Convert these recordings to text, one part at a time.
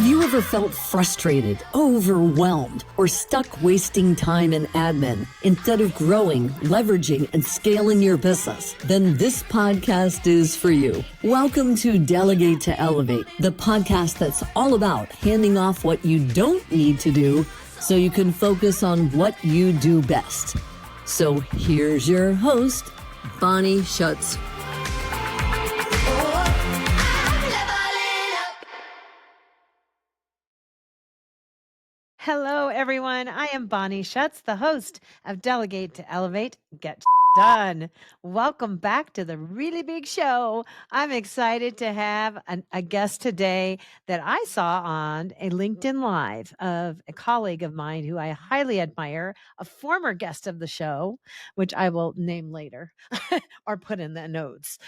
Have you ever felt frustrated, overwhelmed, or stuck wasting time in admin instead of growing, leveraging, and scaling your business? Then this podcast is for you. Welcome to Delegate to Elevate, the podcast that's all about handing off what you don't need to do so you can focus on what you do best. So here's your host, Bonnie Schutz. Hello, everyone. I am Bonnie Schutz, the host of Delegate to Elevate, Get Done. Welcome back to the really big show. I'm excited to have a guest today that I saw on a LinkedIn Live of a colleague of mine who I highly admire, a former guest of the show, which I will name later or put in the notes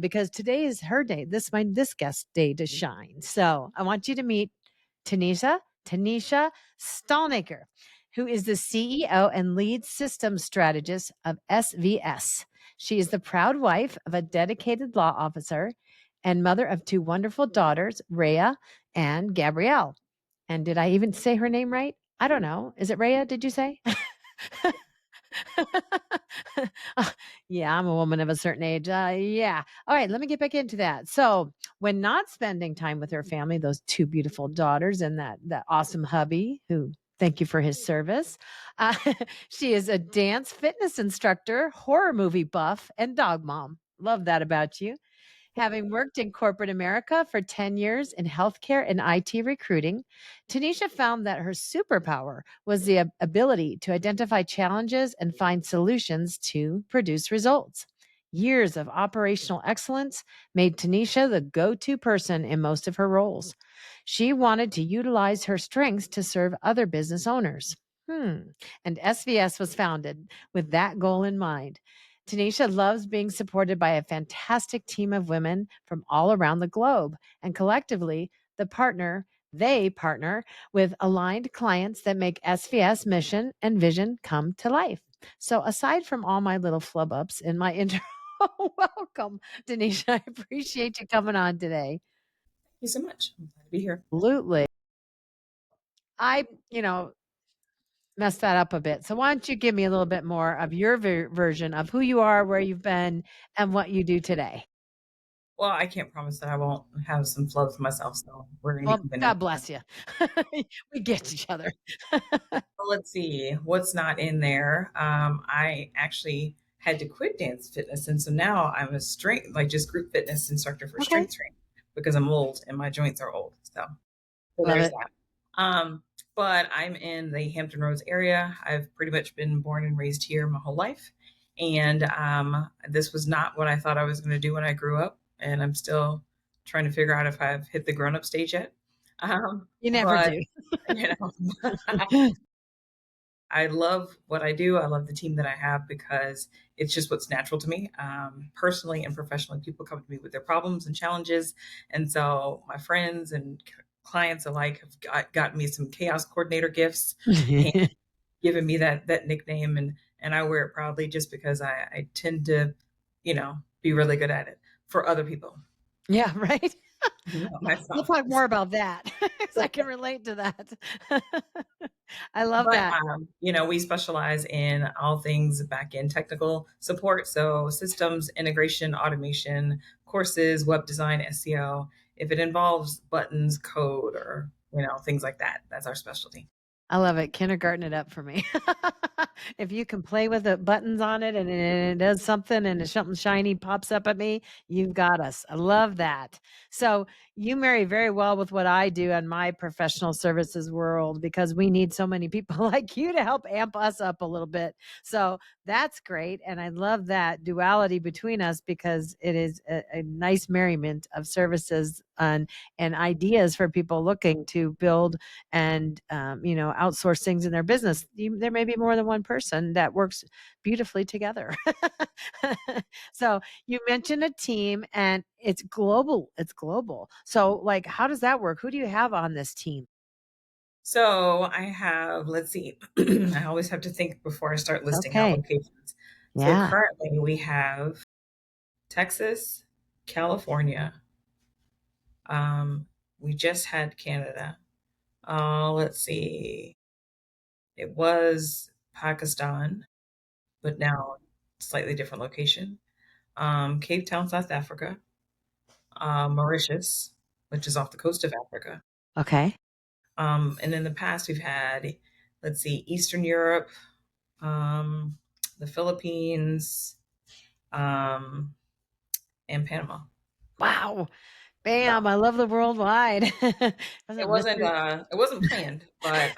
because today is her day, this guest day to shine. So I want you to meet Tonisha Stalnaker, who is the CEO and lead systems strategist of SVS. She is the proud wife of a dedicated law officer and mother of two wonderful daughters, Rhea and Gabrielle. And did I even say her name right? I don't know. Is it Rhea, did you say? Yeah, I'm a woman of a certain age. Yeah. All right, let me get back into that. So, when not spending time with her family, those two beautiful daughters and that awesome hubby who thank you for his service. Uh, she is a dance fitness instructor, horror movie buff, and dog mom. Love that about you. Having worked in corporate America for 10 years in healthcare and IT recruiting, Tanisha found that her superpower was the ability to identify challenges and find solutions to produce results. Years of operational excellence made Tanisha the go to person in most of her roles. She wanted to utilize her strengths to serve other business owners. And SVS was founded with that goal in mind. Tanisha loves being supported by a fantastic team of women from all around the globe. And collectively, they partner with aligned clients that make SVS mission and vision come to life. So aside from all my little flub ups in my intro, welcome, Tanisha. I appreciate you coming on today. Thank you so much. I'm glad to be here. Absolutely. I, messed that up a bit. So why don't you give me a little bit more of your version of who you are, where you've been, and what you do today? Well, I can't promise that I won't have some flubs myself, so we're going to be Well, keeping God it. bless you. We get each other. Well, let's see what's not in there. I actually had to quit dance fitness, and so now I'm a strength, like just group fitness instructor for strength training because I'm old and my joints are old. So Love there's it. that. But I'm in the Hampton Roads area. I've pretty much been born and raised here my whole life, and this was not what I thought I was going to do when I grew up, and I'm still trying to figure out if I've hit the grown-up stage yet. You never But do. you know, I love what I do. I love the team that I have because it's just what's natural to me. Personally and professionally, people come to me with their problems and challenges. And so my friends and clients alike have gotten me some chaos coordinator gifts and given me that nickname. And I wear it proudly just because I tend to, be really good at it for other people. Yeah, right. Not We'll myself. talk more about that because I can relate to that. I love But, that. we specialize in all things back end technical support. So systems, integration, automation, courses, web design, SEO. If it involves buttons, code, or, things like that, that's our specialty. I love it. Kindergarten it up for me. If you can play with the buttons on it and it does something and something shiny pops up at me, you've got us. I love that. So you marry very well with what I do in my professional services world because we need so many people like you to help amp us up a little bit. So that's great. And I love that duality between us because it is a nice merriment of services and ideas for people looking to build and outsource things in their business. There may be more than one person that works beautifully together. So you mentioned a team and it's global. So like, how does that work? Who do you have on this team? So I have, let's see, I always have to think before I start listing out locations. So currently we have Texas, California, We just had Canada. Let's see. It was Pakistan, but now slightly different location. Cape Town, South Africa. Mauritius, which is off the coast of Africa. Okay. And in the past, we've had, let's see, Eastern Europe, um, the Philippines, um, and Panama. Wow. So Bam. I love the worldwide. it Doesn't wasn't Mr. it wasn't planned, but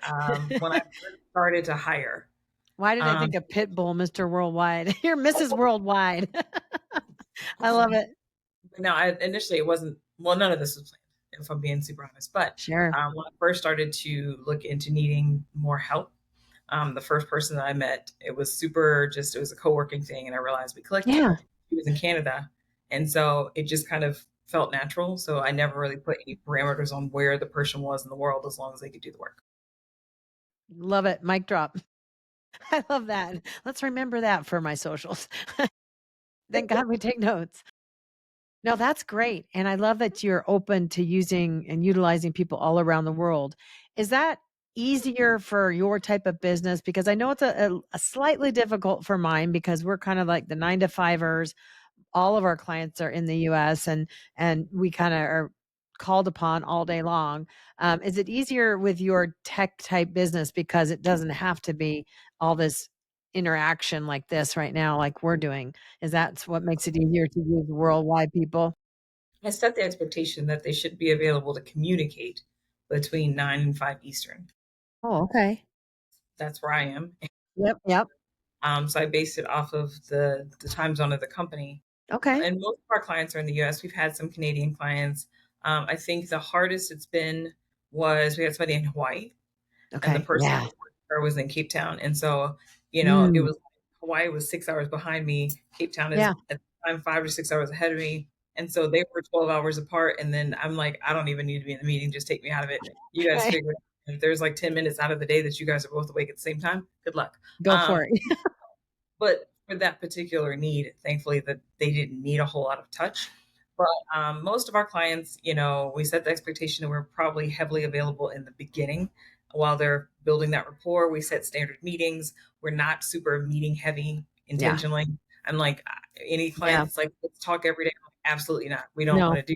when I first started to hire, Why did I um, think of Pitbull, Mr. Worldwide? You're Mrs. Worldwide. I love it. no, initially it wasn't. Well, none of this was planned, if I'm being super honest. But Sure. when I first started to look into needing more help, the first person that I met, it was super. Just it was a co-working thing, and I realized we clicked. Yeah. He was in Canada, and so it just kind of felt natural. So I never really put any parameters on where the person was in the world, as long as they could do the work. Love it. Mic drop. I love that. Let's remember that for my socials. Thank God we take notes. No, that's great. And I love that you're open to using and utilizing people all around the world. Is that easier for your type of business? Because I know it's a slightly difficult for mine because we're kind of like the 9 to 5ers. All of our clients are in the US and we kind of are called upon all day long. Is it easier with your tech type business because it doesn't have to be all this interaction like this right now, like we're doing? Is that what makes it easier to use worldwide people? I set the expectation that they should be available to communicate between 9 and 5 Eastern. Oh, okay. That's where I am. Yep. Yep. So I based it off of the time zone of the company. Okay. And most of our clients are in the US. We've had some Canadian clients. I think the hardest it's been was we had somebody in Hawaii, and the Okay. person Yeah. before her was in Cape Town. And so, it Mm, was Hawaii was 6 hours behind me. Cape Town is yeah. at the time 5 or 6 hours ahead of me. And so they were 12 hours apart. And then I'm like, I don't even need to be in the meeting. Just take me out of it. You guys Right. figure it out. If there's like 10 minutes out of the day that you guys are both awake at the same time, good luck. Go Um, for it. but for that particular need, thankfully that they didn't need a whole lot of touch. But most of our clients, we set the expectation that we're probably heavily available in the beginning while they're building that rapport. We set standard meetings. We're not super meeting heavy Yeah. intentionally. I'm like, any client Yeah. that's like, let's talk every day. I'm like, absolutely not. We don't want No. to do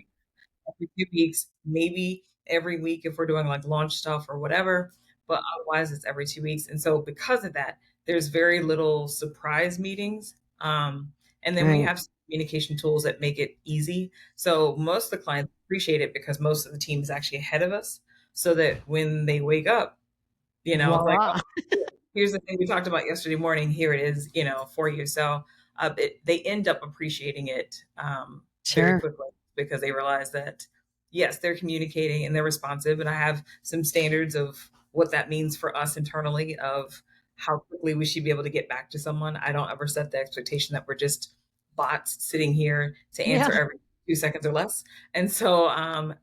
every 2 weeks, maybe every week if we're doing like launch stuff or whatever. But otherwise, it's every 2 weeks. And so, because of that, there's very little surprise meetings. And then we Right. have some communication tools that make it easy. So, most of the clients appreciate it because most of the team is actually ahead of us. So that when they wake up, it's like, Voila. oh, here's the thing we talked about yesterday morning. Here it is, for you. So they end up appreciating it very Sure. quickly because they realize that, yes, they're communicating and they're responsive. And I have some standards of what that means for us internally of how quickly we should be able to get back to someone. I don't ever set the expectation that we're just bots sitting here to Yeah. answer every 2 seconds or less. And so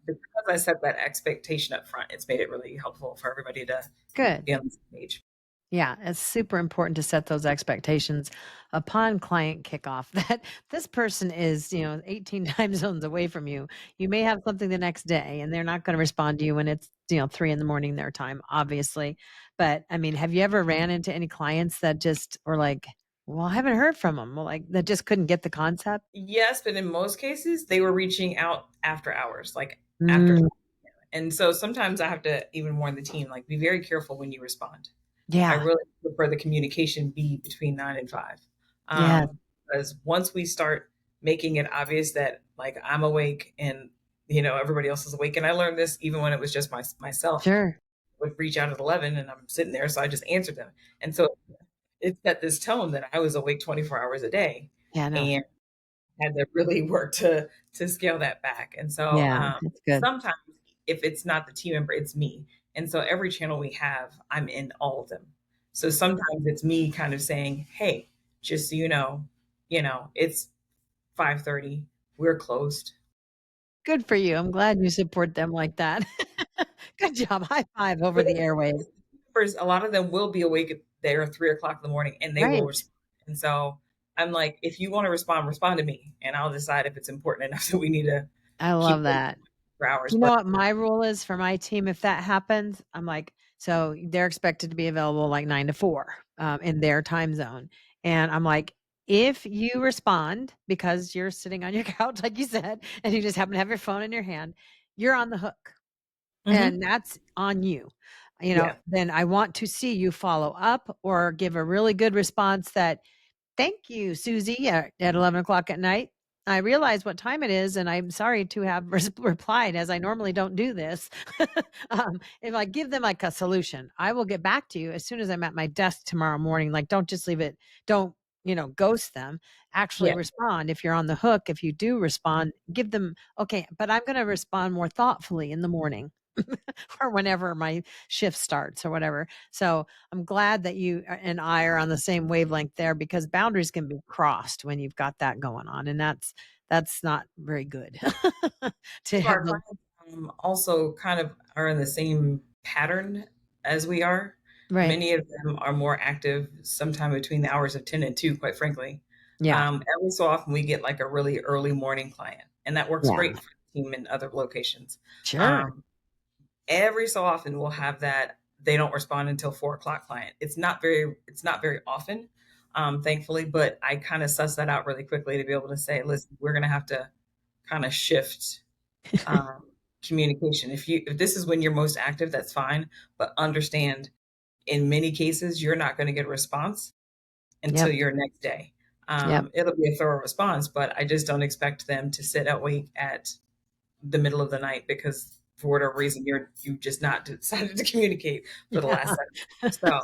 because I set that expectation up front, it's made it really helpful for everybody to Good. be on the same page. Yeah, it's super important to set those expectations upon client kickoff that this person is, 18 time zones away from you. You may have something the next day and they're not going to respond to you when it's, 3 in the morning their time, obviously. But I mean, have you ever ran into any clients that just were like, well, I haven't heard from them? Well, like that just couldn't get the concept? Yes, but in most cases, they were reaching out after hours, like after. Mm, And so sometimes I have to even warn the team, like, be very careful when you respond. I yeah. really prefer the communication be between 9 and 5. Yeah. Because once we start making it obvious that, like, I'm awake and, everybody else is awake. And I learned this even when it was just myself. Sure. Would reach out at 11 and I'm sitting there. So I just answered them. And so it set this tone that I was awake 24 hours a day. Yeah, no. And had to really work to scale that back. And so Yeah, that's good. sometimes if it's not the team member, it's me. And so every channel we have, I'm in all of them. So sometimes it's me kind of saying, "Hey, just so it's 5:30. We're closed." Good for you. I'm glad you support them like that. Good job. High five over But the airwaves. first, a lot of them will be awake there at 3 o'clock in the morning, and they will Right. respond. And so I'm like, if you want to respond, respond to me, and I'll decide if it's important enough that we need to I keep love that. for hours. You know But what my rule is for my team if that happens? I'm like, so they're expected to be available like 9 to 4 in their time zone. And I'm like, if you respond because you're sitting on your couch, like you said, and you just happen to have your phone in your hand, you're on the hook. And that's on you. yeah, Then I want to see you follow up or give a really good response that, thank you, Susie, at 11 o'clock at night. I realize what time it is, and I'm sorry to have replied as I normally don't do this. If I give them like a solution, I will get back to you as soon as I'm at my desk tomorrow morning. Like, don't just leave it. Don't, ghost them. Actually yeah, respond. If you're on the hook, if you do respond, give them, okay, but I'm going to respond more thoughtfully in the morning or whenever my shift starts or whatever. So I'm glad that you and I are on the same wavelength there because boundaries can be crossed when you've got that going on. And that's not very good to our have the clients also kind of are in the same pattern as we are. right. Many of them are more active sometime between the hours of 10 and 2, quite frankly. Yeah. Every so often we get like a really early morning client, and that works Yeah. great for the team in other locations. Sure. Every so often we'll have that they don't respond until 4 o'clock client. It's not very often, thankfully, but I kind of suss that out really quickly to be able to say, listen, we're going to have to kind of shift um, communication. If this is when you're most active, that's fine, but understand in many cases you're not going to get a response until Yep. your next day. Yep. It'll be a thorough response, but I just don't expect them to sit awake at the middle of the night because for whatever reason you just not decided to communicate for the last Yeah. second. So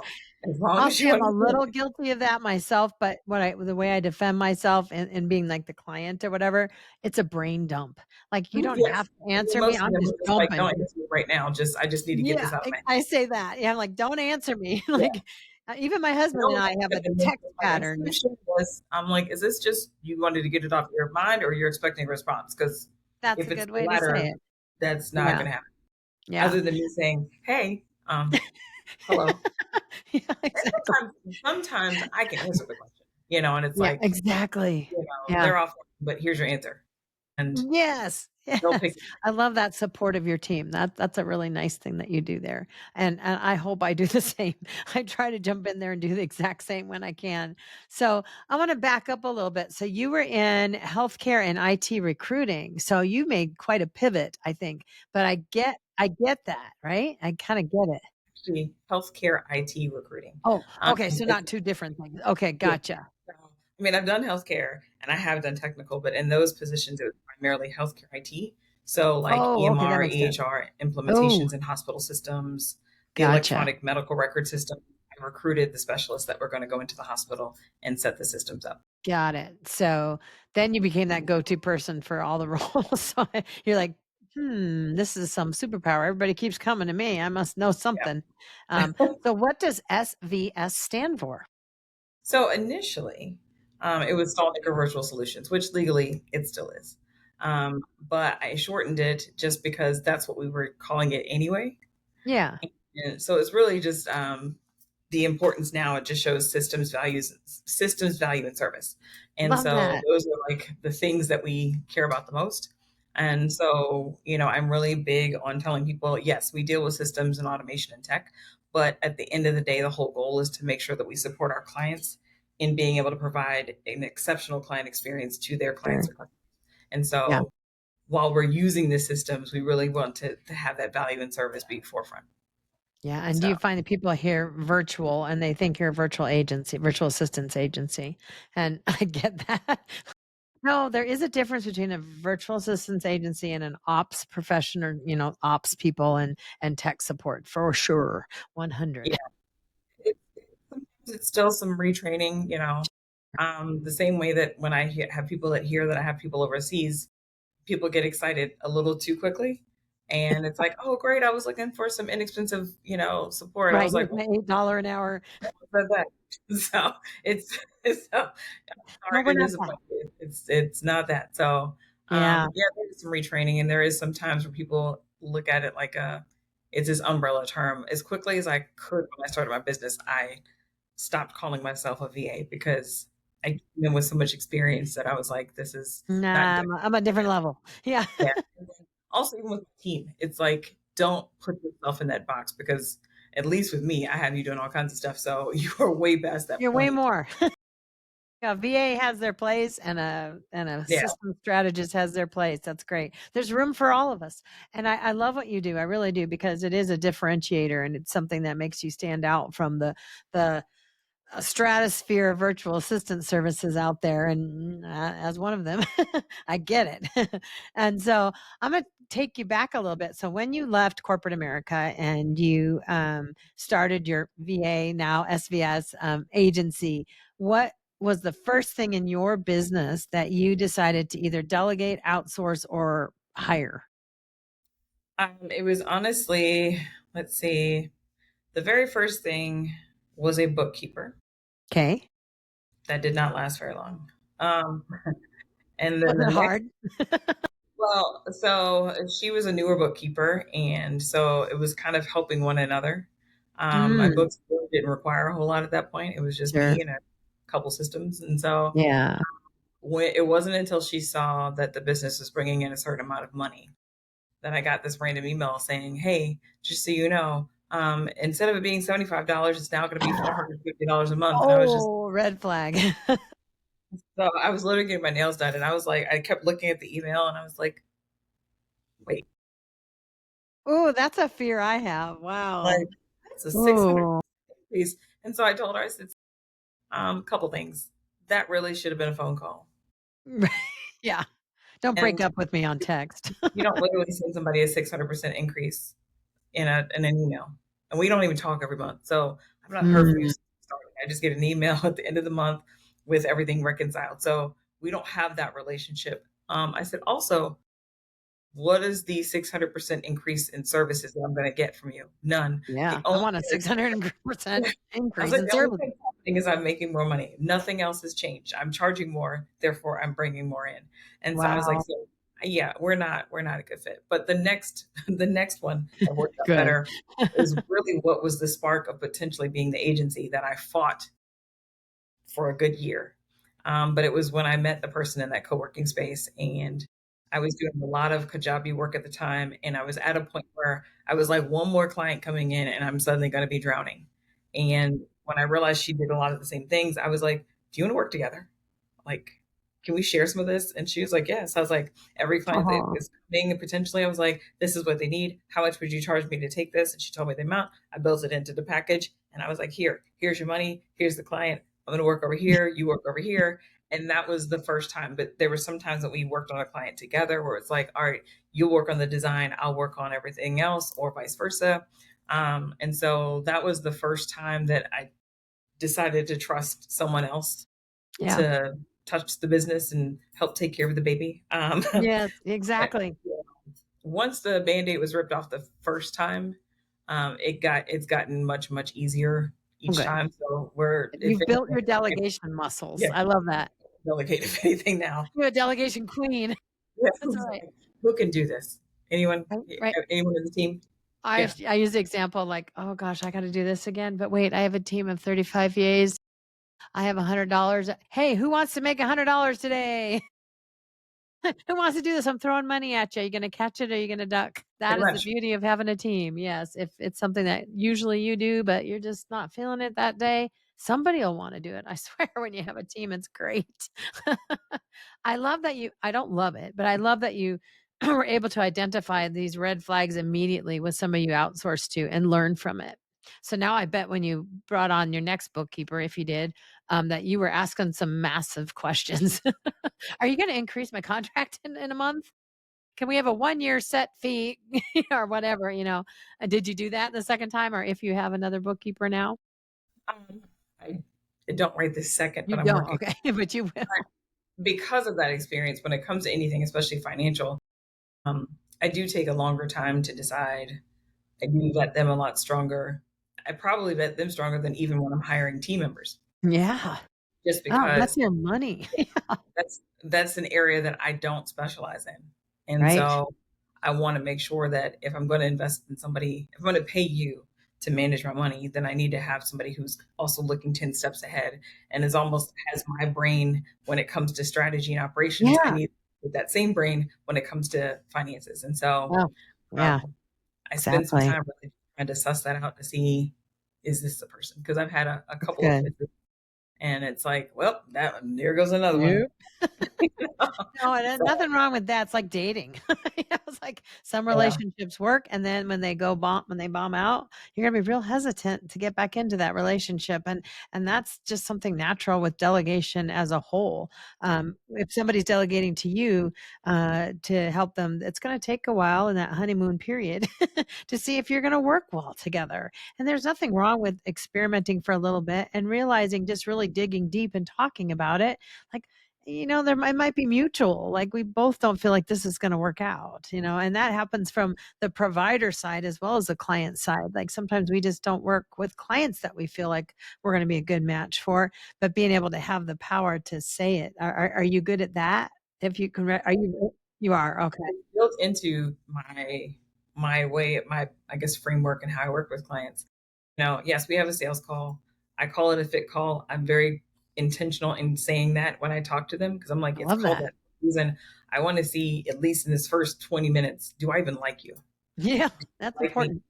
as long I'll as say you I'm a understand, little guilty of that myself, but the way I defend myself and being like the client or whatever, it's a brain dump. Like you don't have yes, to answer me. most of I'm them just are just like, dumping. don't answer me right now. I just need to get Yeah, this out of my I say that. Yeah, I'm like, don't answer me. yeah. Like even my husband and No, I have a and then text my next pattern. question was, I'm like, is this just you wanted to get it off your mind or you're expecting a response? Because That's if a it's good the way to say latter, it. that's not Yeah. going to happen. Yeah. Other than me saying, hey, hello. Yeah, And exactly. sometimes I can answer the question, and it's Yeah, like, exactly. Yeah. they're off, but here's your answer. And Yes. they'll pick Yes. it. I love that support of your team. That's a really nice thing that you do there. And I hope I do the same. I try to jump in there and do the exact same when I can. So I want to back up a little bit. So you were in healthcare and IT recruiting. So you made quite a pivot, I think. But I get that, right? I kind of get it. Actually healthcare IT recruiting. Oh, Um, okay. So not two different things. Okay, Yeah. gotcha. So, I mean, I've done healthcare and I have done technical, but in those positions, it was primarily healthcare IT. So, like Oh, okay, that EMR, makes sense. EHR Oh, implementations in hospital systems, the gotcha. electronic medical record system. I recruited the specialists that were going to go into the hospital and set the systems up. Got it. So then you became that go-to person for all the roles. So you're like, this is some superpower. Everybody keeps coming to me. I must know something. Um, Yeah. so what does SVS stand for? So, initially, it was Stalnaker Virtual Solutions, which legally it still is. But I shortened it just because that's what we were calling it anyway. Yeah. And so it's really just the importance now. It just shows systems value and service. And Love so that. those are like the things that we care about the most. And so, I'm really big on telling people, yes, we deal with systems and automation and tech, but at the end of the day, the whole goal is to make sure that we support our clients in being able to provide an exceptional client experience to their clients Sure. or customers. And Yeah. so while we're using the systems, we really want to have that value and service be forefront. Yeah. And do So you find that people hear virtual and they think you're a virtual agency, virtual assistance agency? And I get that. No, there is a difference between a virtual assistance agency and an ops profession or, ops people and tech support for sure. yeah, 100. sometimes it's still some retraining, the same way that when I have people that hear that I have people overseas, people get excited a little too quickly. And it's like, oh, great. I was looking for some inexpensive, support. I Right. was like, Here's my $8 an hour. what was that? So I'm No, sorry we're to not disappoint that. you. It's not that. So, Yeah. yeah, there is some retraining, and there is some times where people look at it like it's this umbrella term. As quickly as I could when I started my business, I stopped calling myself a VA because I came in with so much experience that I was like, this is not Nah, good. I'm a different level. Yeah. Yeah. also even with the team, it's like, don't put yourself in that box because at least with me, I have you doing all kinds of stuff. So you are way past that You're way point. more. Yeah, VA has their place and a Yeah. system strategist has their place. That's great. There's room for all of us. And I love what you do. I really do, because it is a differentiator and it's something that makes you stand out from the stratosphere of virtual assistant services out there. And as one of them, I get it. And so I'm going to take you back a little bit. So when you left corporate America and you started your VA, now SVS agency, what was the first thing in your business that you decided to either delegate, outsource, or hire? It was honestly, let's see, the very first thing was a bookkeeper. Okay. That did not last very long. Um, and then Wasn't the it next, hard? well, so she was a newer bookkeeper, and so it was kind of helping one another. My Mm, books really didn't require a whole lot at that point. It was just sure. me and a couple systems, and so Yeah. when it wasn't until she saw that the business was bringing in a certain amount of money that I got this random email saying, "Hey, just so you know, instead of it being $75, it's now going to be $450 a month." And I was just Oh, red flag. so I was literally getting my nails done, and I was like, I kept looking at the email, and I was like, "Wait, Oh, that's a fear I have. like Wow. that's a 600 Oh, increase." And so I told her, I said, a couple things. That really should have been a phone call, yeah. Don't break and up with me on text. you don't literally send somebody a 600% increase in an email, and we don't even talk every month. So I've not heard from you Mm, since starting. I just get an email at the end of the month with everything reconciled. So we don't have that relationship. I said also, what is the 600% increase in services that I'm going to get from you? None. The yeah, I only want a thing 600% I was increase like, in the only service. thing happening is I'm making more money. Nothing else has changed. I'm charging more, therefore I'm bringing more in. And so I was like, Wow. so yeah, we're not a good fit. But the next the next one that worked out Good. better is really what was the spark of potentially being the agency that I fought for a good year. But it was when I met the person in that co-working space, and I was doing a lot of Kajabi work at the time, and I was at a point where I was like, one more client coming in, and I'm suddenly going to be drowning. And when I realized she did a lot of the same things, I was like, "Do you want to work together? Like, can we share some of this?" And she was like, "Yes." I was like, "Every client that Oh, is coming potentially," I was like, "This is what they need. How much would you charge me to take this?" And she told me the amount. I built it into the package, and I was like, here's your money. Here's the client. I'm going to work over here. You work over here. And that was the first time. But there were some times that we worked on a client together where it's like, all right, you'll work on the design, I'll work on everything else, or vice versa. And so that was the first time that I decided to trust someone else yeah. to touch the business and help take care of the baby. Yes, But exactly. yeah, once the band-aid was ripped off the first time, it's gotten much easier Oh, each good. time. So we're if You've built anything, your delegation muscles. yeah, I love that. delegate if anything now. You're a delegation queen. Yeah, That's all right. who can do this? Anyone? Right, right. Anyone in the team? Yeah, I use the example like, oh gosh, I got to do this again. But wait, I have a team of 35 VAs. I have $100. Hey, who wants to make $100 today? Who wants to do this? I'm throwing money at you. Are you going to catch it or are you going to duck? That pretty is the much. beauty of having a team. Yes. If it's something that usually you do, but you're just not feeling it that day, somebody will want to do it. I swear, when you have a team, it's great. I love that I don't love it, but I love that you were able to identify these red flags immediately with somebody you outsourced to and learn from it. So now I bet when you brought on your next bookkeeper, if you did, that you were asking some massive questions. Are you going to increase my contract in a month? Can we have a 1-year set fee or whatever, Did you do that the second time, or if you have another bookkeeper now? Um, I, I don't right this second, You but I'm don't. working Okay. But you will. because of that experience. When it comes to anything, especially financial, um, I do take a longer time to decide. I do vet them a lot stronger. I probably vet them stronger than even when I'm hiring team members, Yeah. just Oh, that's because your money. that's an area that I don't specialize in. And Right. so I want to make sure that if I'm going to invest in somebody, if I'm going to pay you to manage my money, then I need to have somebody who's also looking 10 steps ahead and is almost has my brain when it comes to strategy and operations. I Yeah. need with that same brain when it comes to finances. And so Oh, yeah, I spend some exactly. time really trying to suss that out to see, is this the person? Because I've had a That's couple of good. visits, and it's like, well, there goes another one. Yep. No, and So, nothing wrong with that. It's like dating. It's like some yeah. relationships work, and then when they bomb out, you're gonna be real hesitant to get back into that relationship, and that's just something natural with delegation as a whole. If somebody's delegating to you to help them, it's gonna take a while in that honeymoon period to see if you're gonna work well together. And there's nothing wrong with experimenting for a little bit and realizing, just really digging deep and talking about it, like, it might be mutual. Like, we both don't feel like this is going to work out, and that happens from the provider side as well as the client side. Like, sometimes we just don't work with clients that we feel like we're going to be a good match for, but being able to have the power to say it. Are you good at that? If you can, you are. Okay. It's built into my way, my, I guess, framework and how I work with clients. Yes, we have a sales call. I call it a fit call. I'm very intentional in saying that when I talk to them, because I'm like, I it's love called that. that reason. I want to see, at least in this first 20 minutes, do I even like you? Yeah, that's Like me? important.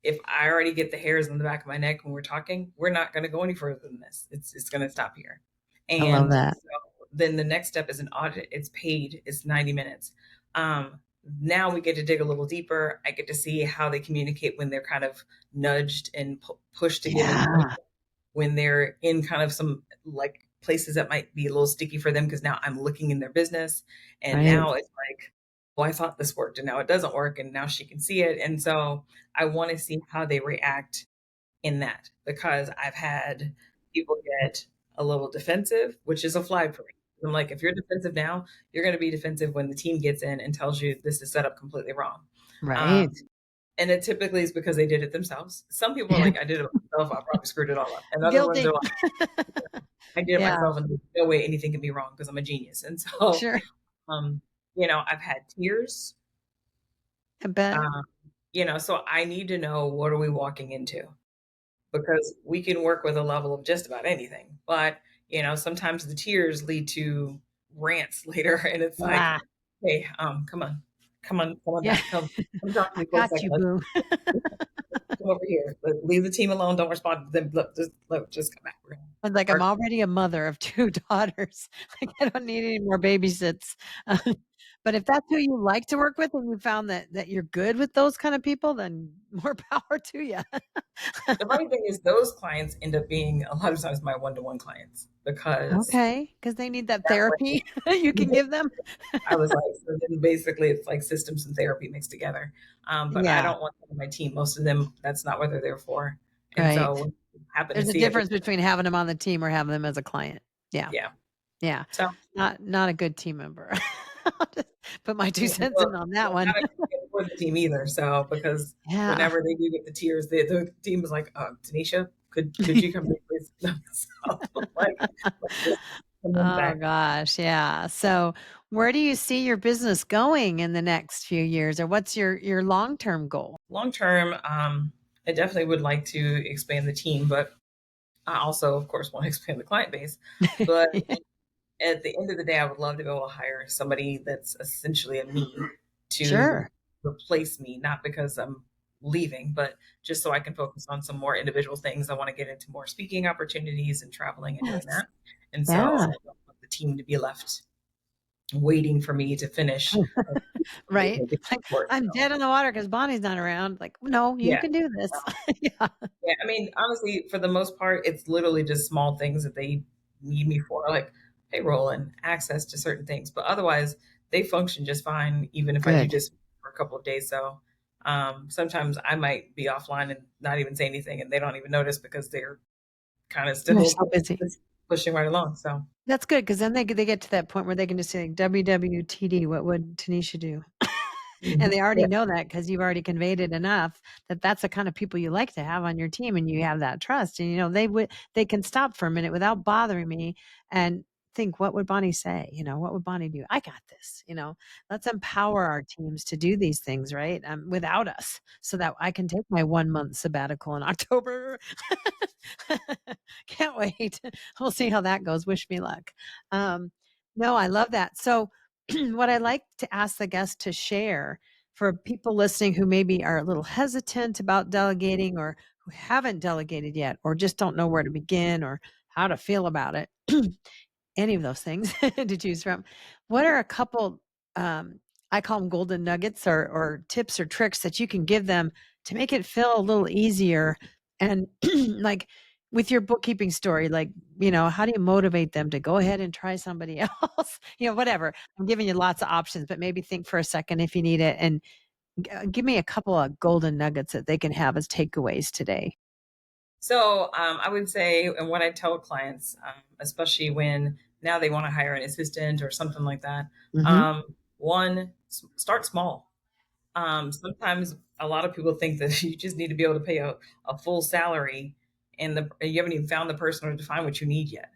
If I already get the hairs on the back of my neck when we're talking, we're not going to go any further than this. It's going to stop here. I love And that. so then the next step is an audit. It's paid. It's 90 minutes. Um, Now we get to dig a little deeper. I get to see how they communicate when they're kind of nudged and pushed to give information, Yeah. when they're in kind of some like places that might be a little sticky for them, because now I'm looking in their business, and Right. now it's like, oh, I thought this worked and now it doesn't work, and now she can see it. And so I want to see how they react in that, because I've had people get a little defensive, which is a flag for me. I'm like, if you're defensive now, you're going to be defensive when the team gets in and tells you this is set up completely wrong. Right. Um, and it typically is because they did it themselves. Some people are like, I did it myself, I probably screwed it all up. And other ones are Guilty. like, I did it Yeah. myself and there's no way anything can be wrong because I'm a genius. And so, Sure. um, I've had tears. I bet. Um, so I need to know, what are we walking into? Because we can work with a level of just about anything. But, sometimes the tears lead to rants later. And it's like, Ah, hey, come on yeah. back. Come talk to I me for a got second. you, boo. Come over here. Leave the team alone. Don't respond to them. Look, just come back. We're gonna I was like, I'm work. already a mother of 2 daughters. Like, I don't need any more babysits. Uh, but if that's who you like to work with and you found that you're good with those kind of people, then more power to you. The funny thing is, those clients end up being a lot of times my one-to-one clients, because Okay, because they need that that way therapy you can give them. I was like, so then basically it's like systems and therapy mixed together. But I Yeah, don't want them on my team. Most of them, that's not what they're there for. And right. so when you happen to There's a see it, difference between having them on the team or having them as a client. Yeah, yeah. yeah. So, Not a good team member. I'll just put my 2 cents well, in on that one. not a for the team either. So, because Yeah. whenever they do get the tears, the team is like, Tanisha, could you come here, please? So, like just come on Oh back. gosh, yeah. So, where do you see your business going in the next few years, or what's your long-term goal? Long term, I definitely would like to expand the team, but I also, of course, want to expand the client base. But at the end of the day, I would love to be able to hire somebody that's essentially a me to Sure. replace me, not because I'm leaving, but just so I can focus on some more individual things. I want to get into more speaking opportunities and traveling and doing Yes. that. And so I Yeah. don't want the team to be left waiting for me to finish. Right. Like, Work. I'm dead in the water because Bonnie's not around. Like, no, you Yeah. can do this. Yeah. Yeah, I mean, honestly, for the most part, it's literally just small things that they need me for, like payroll and access to certain things. But otherwise, they function just fine, even if I do Good. just for a couple of days. So sometimes I might be offline and not even say anything, and they don't even notice because they're kind of They're still so busy. just pushing right along. So That's good because then they get to that point where they can just say WWTD, what would Tanisha do? And they yeah, already know that because you've already conveyed it enough that that's the kind of people you like to have on your team, and you have that trust. And they can stop for a minute without bothering me and think, what would Bonnie say? What would Bonnie do? I got this. Let's empower our teams to do these things, right? Without us, so that I can take my 1 month sabbatical in October. Can't wait. We'll see how that goes. Wish me luck. No, I love that. So what I like to ask the guests to share for people listening who maybe are a little hesitant about delegating or who haven't delegated yet or just don't know where to begin or how to feel about it, any of those things to choose from. What are a couple, I call them golden nuggets or tips or tricks that you can give them to make it feel a little easier? And like with your bookkeeping story, like, how do you motivate them to go ahead and try somebody else? Whatever. I'm giving you lots of options, but maybe think for a second if you need it and give me a couple of golden nuggets that they can have as takeaways today. So I would say, and what I tell clients, especially when now they want to hire an assistant or something like that, one, start small. Sometimes a lot of people think that you just need to be able to pay a full salary and you haven't even found the person or defined what you need yet.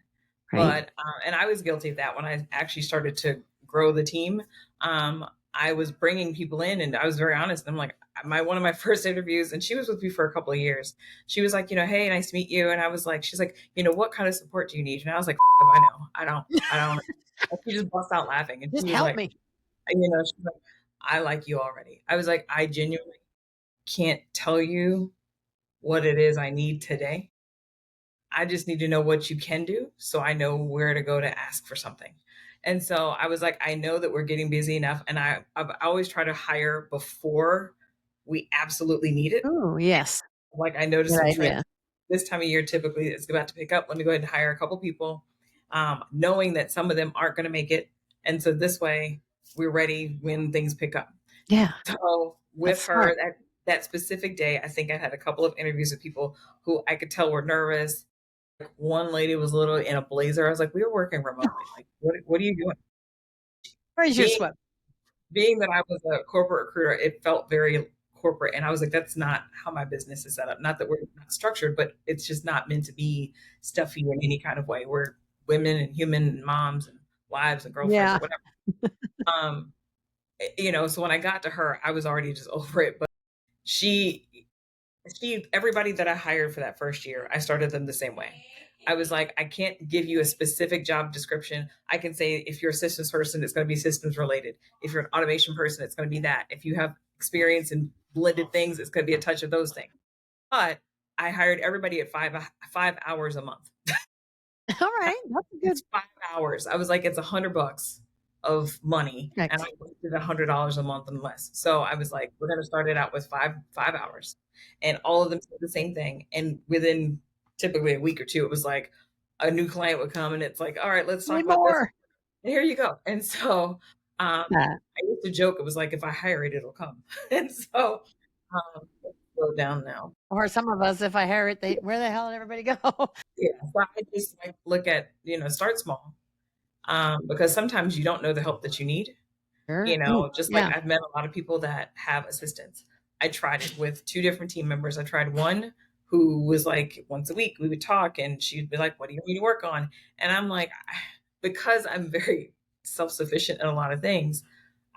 Right. But, and I was guilty of that when I actually started to grow the team. I was bringing people in and I was very honest. I'm like, one of my first interviews, and she was with me for a couple of years. She was like, hey, nice to meet you. And I was like, she's like, what kind of support do you need? And I was like, I know, I don't. And she just bust out laughing. And Just she was help like, me. she's like, I like you already. I was like, I genuinely can't tell you what it is I need today. I just need to know what you can do so I know where to go to ask for something. And so I was like, I know that we're getting busy enough. And I've always tried to hire before we absolutely need it. Oh, yes. Like I noticed Good some idea. trends this time of year, typically it's about to pick up. Let me go ahead and hire a couple people, knowing that some of them aren't going to make it. And so this way we're ready when things pick up. Yeah. So with That's her, smart. that specific day, I think I had a couple of interviews with people who I could tell were nervous. One lady was a little in a blazer. I was like, we were working remotely. Like, what are you doing? Where's your Being sweat? being that I was a corporate recruiter, it felt very corporate. And I was like, that's not how my business is set up. Not that we're not structured, but it's just not meant to be stuffy in any kind of way. We're women and human and moms and wives and girlfriends Yeah. or whatever. Um, so when I got to her, I was already just over it. But she everybody that I hired for that first year, I started them the same way. I was like, I can't give you a specific job description. I can say if you're a systems person, it's going to be systems related. If you're an automation person, it's going to be that. If you have experience in blended things, it's going to be a touch of those things. But I hired everybody at 5 hours a month. All right. That's a good. It's 5 hours. I was like, it's $100 of money, and I wasted $100 a month and less. So I was like, we're going to start it out with five hours, and all of them said the same thing. And within typically a week or two, it was like a new client would come, and it's like, all right, let's talk about this. And here you go. And so I used to joke, it was like, if I hire it, it'll come. And so slow down now. Or some of us, if I hire it, where the hell did everybody go? Yeah, so I just like look at start small, because sometimes you don't know the help that you need. Sure. Just like I've met a lot of people that have assistants. I tried it with two different team members. I tried one who was like once a week we would talk and she'd be like, what do you need to work on? And I'm like, because I'm very self-sufficient in a lot of things,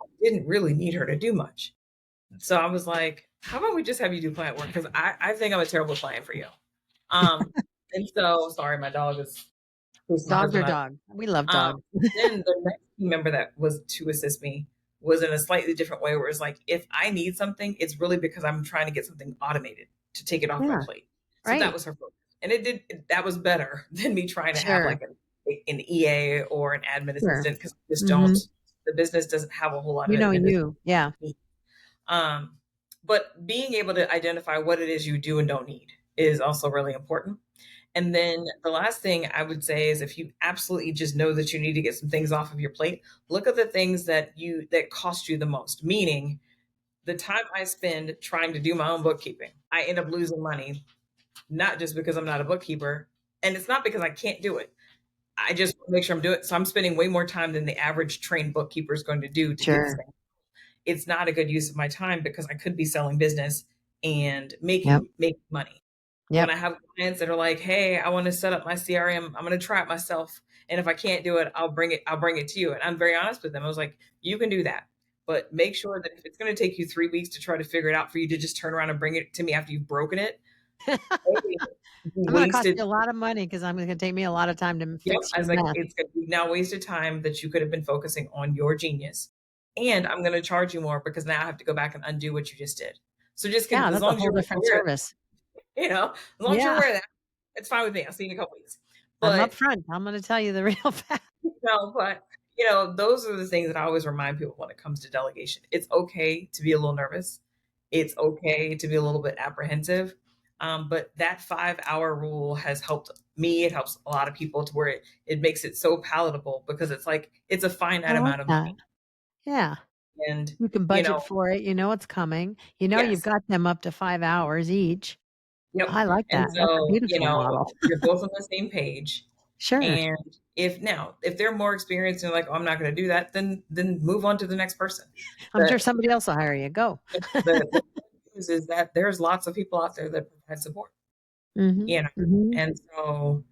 I didn't really need her to do much. So I was like, how about we just have you do client work? Because I think I'm a terrible client for you. And so, sorry, my dog is. Dogs are dog. We love dogs. Then the next team member that was to assist me was in a slightly different way, where it's like, if I need something, it's really because I'm trying to get something automated to take it off my plate. So that was her focus. And that was better than me trying to have like an EA or an admin assistant, because the business doesn't have a whole lot of Yeah. But being able to identify what it is you do and don't need is also really important. And then the last thing I would say is, if you absolutely just know that you need to get some things off of your plate, look at the things that cost you the most. Meaning, the time I spend trying to do my own bookkeeping, I end up losing money, not just because I'm not a bookkeeper, and it's not because I can't do it. I just want to make sure I'm doing it. So I'm spending way more time than the average trained bookkeeper is going to do to get this thing. It's not a good use of my time, because I could be selling business and making money. When I have clients that are like, hey, I want to set up my CRM, I'm going to try it myself. And if I can't do it, I'll bring it to you. And I'm very honest with them. I was like, you can do that, but make sure that if it's going to take you 3 weeks to try to figure it out, for you to just turn around and bring it to me after you've broken it, I'm going to cost you a lot of money because I'm going to take me a lot of time to Yep. fix I your was like, mess. you've now wasted time that you could have been focusing on your genius. And I'm going to charge you more because now I have to go back and undo what you just did. So just Yeah, as that's a long as whole you're different aware, service. as long as you're Yeah, aware of that, it's fine with me. I'll see you in a couple weeks. I'm But upfront. I'm going to tell you the real fact. no, but those are the things that I always remind people when it comes to delegation. It's okay to be a little nervous. It's okay to be a little bit apprehensive. But that 5-hour rule has helped me. It helps a lot of people to where it makes it so palatable because it's like it's a I finite like amount of that. money. Yeah. And You can you know, budget for it. You know it's coming. You know you've yes, got them up to 5 hours each. yep. I like And that. That's a so, beautiful model. you're both on the same page. Sure. And if they're more experienced and like, oh, I'm not going to do that, then move on to the next person. I'm sure But somebody else will hire you. Go. the good news is that there's lots of people out there that provide support, Mhm. you know, Mhm. and so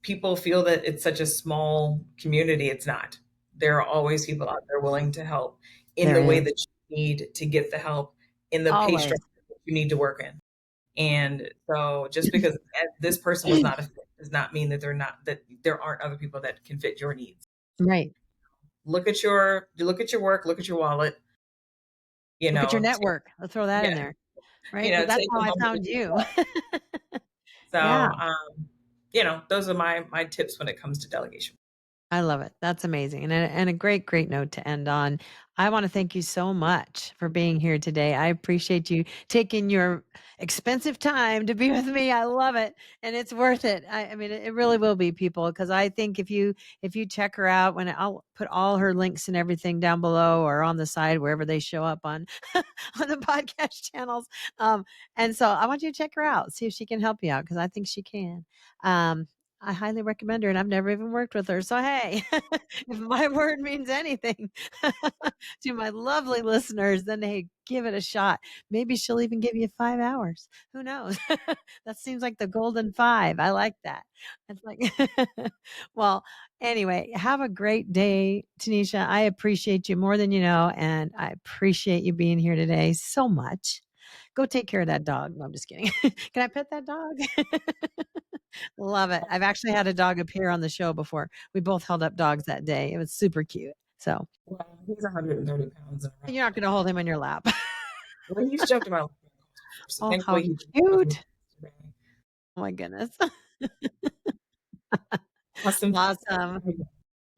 people feel that it's such a small community. It's not. There are always people out there willing to help in There the way is. that you need to get the help in the pay Always. structure that you need to work in. And so just because this person was not a fit does not mean that there aren't other people that can fit your needs. Right. Look at your work, look at your wallet, Look at your take, network. I'll throw that in yeah, there. Right? Because that's take how a I moment to found do you. that. So, Yeah. those are my tips when it comes to delegation. I love it. That's amazing. And a great, great note to end on. I want to thank you so much for being here today. I appreciate you taking your expensive time to be with me. I love it. And it's worth it. I mean, it really will be, people, because I think if you check her out, when I'll put all her links and everything down below or on the side, wherever they show up on on the podcast channels. And so I want you to check her out, see if she can help you out, because I think she can. I highly recommend her, and I've never even worked with her. So, hey, if my word means anything to my lovely listeners, then hey, give it a shot. Maybe she'll even give you 5 hours. Who knows? That seems like the golden 5. I like that. It's like, well, anyway, have a great day, Tonisha. I appreciate you more than you know, and I appreciate you being here today so much. Go take care of that dog. No, I'm just kidding. Can I pet that dog? Love it. I've actually had a dog appear on the show before. We both held up dogs that day. It was super cute. So Well, he's 130 pounds. you're not going to hold him on your lap. Well, he's jumped in my lap before, so Oh, how thankfully he didn't with me cute. today. Oh my goodness. Awesome. Awesome.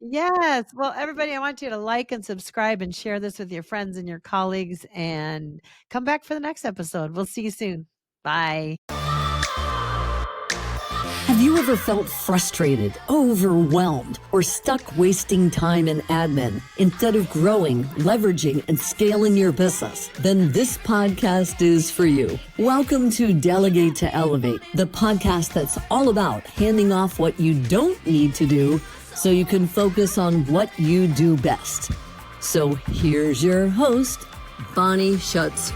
Yes. Well, everybody, I want you to like and subscribe and share this with your friends and your colleagues, and come back for the next episode. We'll see you soon. Bye. Have you ever felt frustrated, overwhelmed, or stuck wasting time in admin instead of growing, leveraging, and scaling your business? Then this podcast is for you. Welcome to Delegate to Elevate, the podcast that's all about handing off what you don't need to do so you can focus on what you do best. So here's your host, Bonnie Schutz